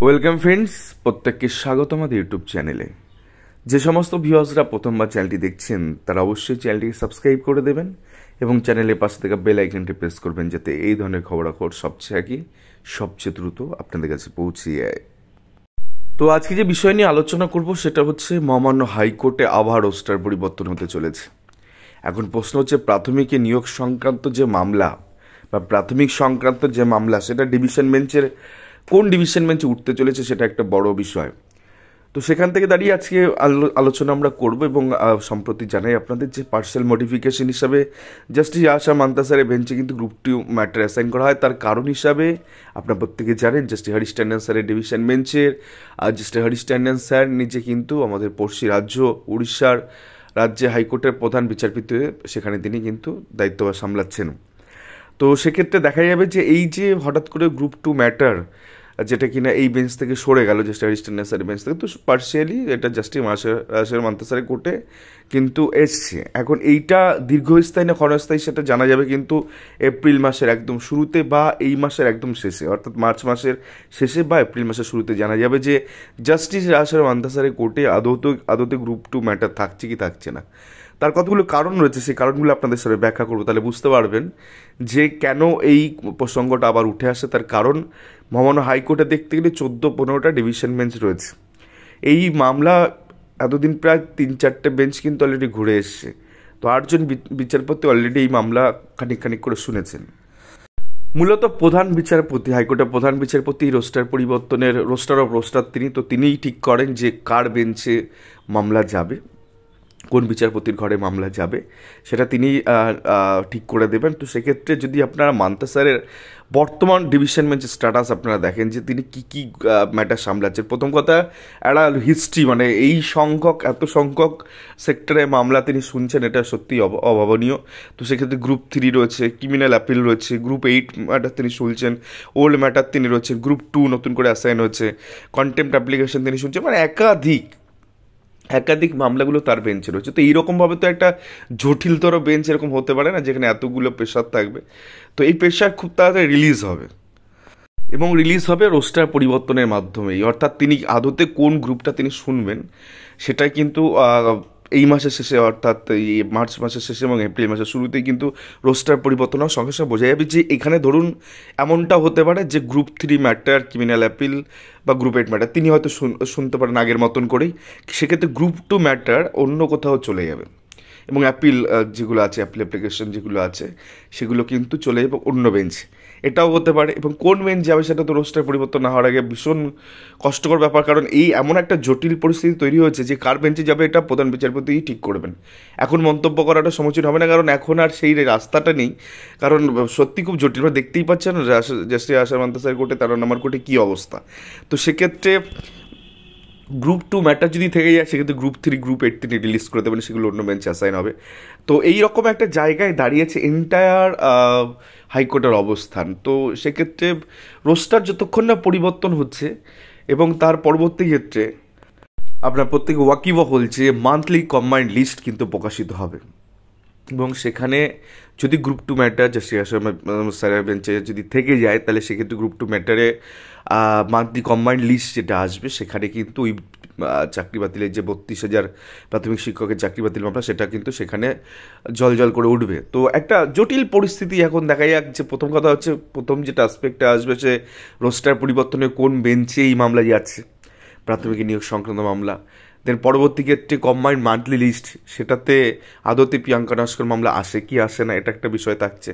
Welcome friends, প্রত্যেককে স্বাগত আমাদের ইউটিউব চ্যানেলে। যে সমস্ত ভিউয়ার্সরা প্রথমবার চ্যানেলটি দেখছেন তারা অবশ্যই চ্যানেলটিকে সাবস্ক্রাইব করে দেবেন এবং চ্যানেলের পাশে থাকা বেল আইকনটি প্রেস করবেন যাতে এই ধরনের খবরাখবর সবচেয়ে দ্রুত আপনাদের কাছে পৌঁছে যায়। তো আজকে যে বিষয় নিয়ে আলোচনা করব সেটা হচ্ছে মহামান্য হাইকোর্টে আবার রোস্টার পরিবর্তন হতে চলেছে। এখন প্রশ্ন হচ্ছে প্রাথমিকে নিয়োগ সংক্রান্ত যে মামলা বা প্রাথমিক সংক্রান্ত যে মামলা সেটা ডিভিশন বেঞ্চের কোন ডিভিশন বেঞ্চে উঠতে চলেছে সেটা একটা বড় বিষয়। তো সেখান থেকে দাঁড়িয়ে আজকে আলোচনা আমরা করব এবং সম্প্রতি জানাই আপনাদের যে পার্সিয়াল মডিফিকেশন হিসাবে জাস্টিস আশা মান্তাসারের বেঞ্চে কিন্তু গ্রুপ 2 ম্যাটার অ্যাসাইন করা হয়। তার কারণ হিসাবে আপনারা প্রত্যেকে জানেন জাস্টিস হরিশ ট্যান্ডন স্যারের ডিভিশন বেঞ্চের জাস্টিস হরিশ ট্যান্ডন স্যার নিজে কিন্তু আমাদের পড়শি রাজ্য উড়িষ্যার রাজ্যে হাইকোর্টের প্রধান বিচারপতি হয়ে সেখানে তিনি কিন্তু দায়িত্বভার সামলাচ্ছেন। তো সেক্ষেত্রে দেখা যাবে যে এই যে হঠাৎ করে গ্রুপ 2 ম্যাটার যেটা কিনা এই বেঞ্চ থেকে সরে গেল জাস্টিস হরিশ ট্যান্ডন স্যারের বেঞ্চ থেকে, তো পার্সিয়ালি এটা জাস্টিস আশা মান্তাসারের কোর্টে কিন্তু এসছে। এখন এইটা দীর্ঘস্থায়ী না ক্ষণস্থায়ী সেটা জানা যাবে কিন্তু এপ্রিল মাসের একদম শুরুতে বা এই মাসের একদম শেষে, অর্থাৎ মার্চ মাসের শেষে বা এপ্রিল মাসের শুরুতে জানা যাবে যে জাস্টিস আশা মান্তাসারের কোর্টে আদতে গ্রুপ 2 ম্যাটার থাকছে কি থাকছে না। তার কতগুলো কারণ রয়েছে, সেই কারণগুলো আপনাদের সাথে ব্যাখ্যা করবো, তাহলে বুঝতে পারবেন যে কেন এই প্রসঙ্গটা আবার উঠে আসে। তার কারণ মহামান্য হাইকোর্টে দেখতে গেলে 14-15টা ডিভিশন বেঞ্চ রয়েছে। এই মামলা এতদিন প্রায় 3-4টে বেঞ্চ কিন্তু অলরেডি ঘুরে এসছে। তো 8জন বিচারপতি অলরেডি এই মামলা খানিক করে শুনেছেন। মূলত প্রধান বিচারপতি, হাইকোর্টের প্রধান বিচারপতি রোস্টার পরিবর্তনের রোস্টার অফ রোস্টার তিনিই ঠিক করেন যে কার বেঞ্চে মামলা যাবে, কোন বিচারপতির ঘরে মামলা যাবে সেটা তিনি ঠিক করে দেবেন। তো সেক্ষেত্রে যদি আপনারা মান্তাসারের বর্তমান ডিভিশন বেঞ্চের স্ট্যাটাস আপনারা দেখেন যে তিনি কী ম্যাটার সামলাচ্ছেন। প্রথম কথা একটা হিস্ট্রি, মানে এত সংখ্যক সেক্টরে মামলা তিনি শুনছেন, এটা সত্যিই অভাবনীয়। তো সেক্ষেত্রে গ্রুপ 3 রয়েছে, ক্রিমিনাল অ্যাপিল রয়েছে, গ্রুপ 8 ম্যাটার তিনি শুনছেন, ওল্ড ম্যাটার তিনি রয়েছেন, গ্রুপ 2 নতুন করে অ্যাসাইন হয়েছে, কন্টেম্প্ট অ্যাপ্লিকেশন তিনি শুনছেন, মানে একাধিক মামলাগুলো তার বেঞ্চে রয়েছে। তো এইরকমভাবে তো একটা জটিলতর বেঞ্চ এরকম হতে পারে না যেখানে এতগুলো প্রেশার থাকবে। তো এই প্রেশার খুব তাড়াতাড়ি রিলিজ হবে এবং রিলিজ হবে রোস্টার পরিবর্তনের মাধ্যমেই, অর্থাৎ তিনি আদতে কোন গ্রুপটা তিনি শুনবেন সেটাই কিন্তু এই মাসের শেষে, অর্থাৎ এই মার্চ মাসের শেষে এবং এপ্রিল মাসের শুরুতেই কিন্তু রোস্টার পরিবর্তন হওয়ার সঙ্গে সঙ্গে বোঝা যাবে যে এখানে ধরুন এমনটা হতে পারে যে গ্রুপ 3 ম্যাটার, ক্রিমিনাল অ্যাপিল বা গ্রুপ 8 ম্যাটার তিনি হয়তো শুনতে পারেন আগের মতন করেই, সেক্ষেত্রে গ্রুপ 2 ম্যাটার অন্য কোথাও চলে যাবে এবং অ্যাপিল যেগুলো আছে, অ্যাপিল অ্যাপ্লিকেশন যেগুলো আছে সেগুলো কিন্তু চলে যাবে অন্য বেঞ্চে। এটাও হতে পারে, এবং কোন বেঞ্চ যাবে সেটা তো রোস্টার পরিবর্তন না হওয়ার আগে ভীষণ কষ্টকর ব্যাপার, কারণ এই এমন একটা জটিল পরিস্থিতি তৈরি হয়েছে যে কার বেঞ্চে যাবে এটা প্রধান বিচারপতিই ঠিক করবেন। এখন মন্তব্য করাটা সমীচীন হবে না, কারণ এখন আর সেই রাস্তাটা নেই, কারণ সত্যি খুব জটিল। দেখতেই পাচ্ছেন জাস্টিস আশা মান্তাসারের কোর্টে 13 নম্বর কোর্টে কী অবস্থা। তো সেক্ষেত্রে গ্রুপ 2 ম্যাটার যদি থেকে যায় সেক্ষেত্রে গ্রুপ 3, গ্রুপ 8 তিনি রিলিজ করে দেবেন, সেগুলো অন্য বেঞ্চে অ্যাসাইন হবে। তো এইরকম একটা জায়গায় দাঁড়িয়েছে এন্টায়ার হাইকোর্টের অবস্থান। তো সেক্ষেত্রে রোস্টার যতক্ষণ না পরিবর্তন হচ্ছে এবং তার পরবর্তী ক্ষেত্রে আপনার প্রত্যেকে ওয়াকিবহল যে মান্থলি কম্বাইন্ড লিস্ট কিন্তু প্রকাশিত হবে এবং সেখানে যদি গ্রুপ 2 ম্যাটার জাস্টিস স্যারের বেঞ্চে যদি থেকে যায় তাহলে সেক্ষেত্রে গ্রুপ 2 ম্যাটারে মান্থলি কম্বাইন্ড লিস্ট যেটা আসবে সেখানে কিন্তু ওই চাকরি বাতিলের যে 32,000 প্রাথমিক শিক্ষকের চাকরি বাতিল মামলা সেটা কিন্তু সেখানে জল করে উঠবে। তো একটা জটিল পরিস্থিতি এখন দেখা যাক। যে প্রথম কথা হচ্ছে, প্রথম যেটা আসপেক্টে আসবে সে রোস্টার পরিবর্তনে কোন বেঞ্চে এই মামলা যাচ্ছে, প্রাথমিক নিয়োগ সংক্রান্ত মামলা। দেন পরবর্তী ক্ষেত্রে কম্বাইন্ড মান্থলি লিস্ট, সেটাতে আদতে প্রিয়াঙ্কা নস্কর মামলা আসে কি আসে না এটা একটা বিষয় থাকছে।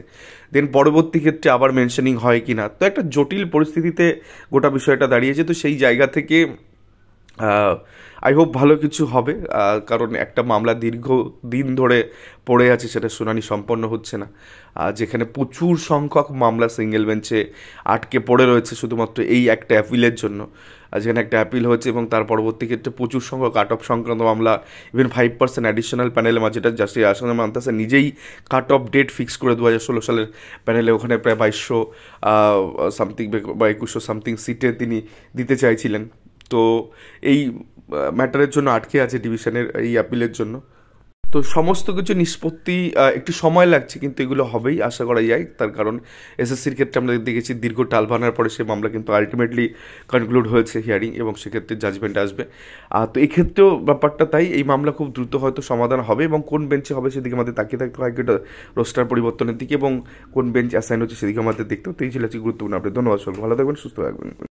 দেন পরবর্তী ক্ষেত্রে আবার মেনশনিং হয় কি না। তো একটা জটিল পরিস্থিতিতে গোটা বিষয়টা দাঁড়িয়েছে। তো সেই জায়গা থেকে আই হোপ ভালো কিছু হবে, কারণ একটা মামলা দীর্ঘদিন ধরে পড়ে আছে, সেটা শুনানি সম্পন্ন হচ্ছে না, যেখানে প্রচুর সংখ্যক মামলা সিঙ্গেল বেঞ্চে আটকে পড়ে রয়েছে শুধুমাত্র এই একটা অ্যাপিলের জন্য। যেখানে একটা অ্যাপিল হয়েছে এবং তার পরবর্তী ক্ষেত্রে প্রচুর সংখ্যক কাট অফ সংক্রান্ত মামলা, ইভেন 5% অ্যাডিশনাল প্যানেলের মাঝে, যেটা জাস্টিস আশা মান্তাসা নিজেই কাট অফ ডেট ফিক্স করে 2016 সালের প্যানেলে ওখানে প্রায় 2200 সামথিং বা 2100 সামথিং সিটে তিনি দিতে চাইছিলেন। তো এই ম্যাটারের জন্য আটকে আছে ডিভিশনের এই অ্যাপিলের জন্য। তো সমস্ত কিছু নিষ্পত্তি একটু সময় লাগছে, কিন্তু এগুলো হবেই আশা করা যায়। তার কারণ এসএসসির ক্ষেত্রে আমরা দেখেছি দীর্ঘ টালবাহানার পরে সে মামলা কিন্তু আলটিমেটলি কনক্লুড হয়েছে হিয়ারিং, এবং সেক্ষেত্রে জাজমেন্ট আসবে। তো এই ক্ষেত্রেও ব্যাপারটা তাই, এই মামলা খুব দ্রুত হয়তো সমাধান হবে, এবং কোন বেঞ্চে হবে সেদিকে আমাদের তাকিয়ে থাকতে হয়, রোস্টার পরিবর্তনের দিকে, এবং কোন বেঞ্চ অ্যাসাইন হচ্ছে সেদিকে আমাদের দেখতে হতো। এই ছিল আজকে গুরুত্বপূর্ণ আপডেট। ধন্যবাদ সকলকে, ভালো থাকবেন, সুস্থ থাকবেন।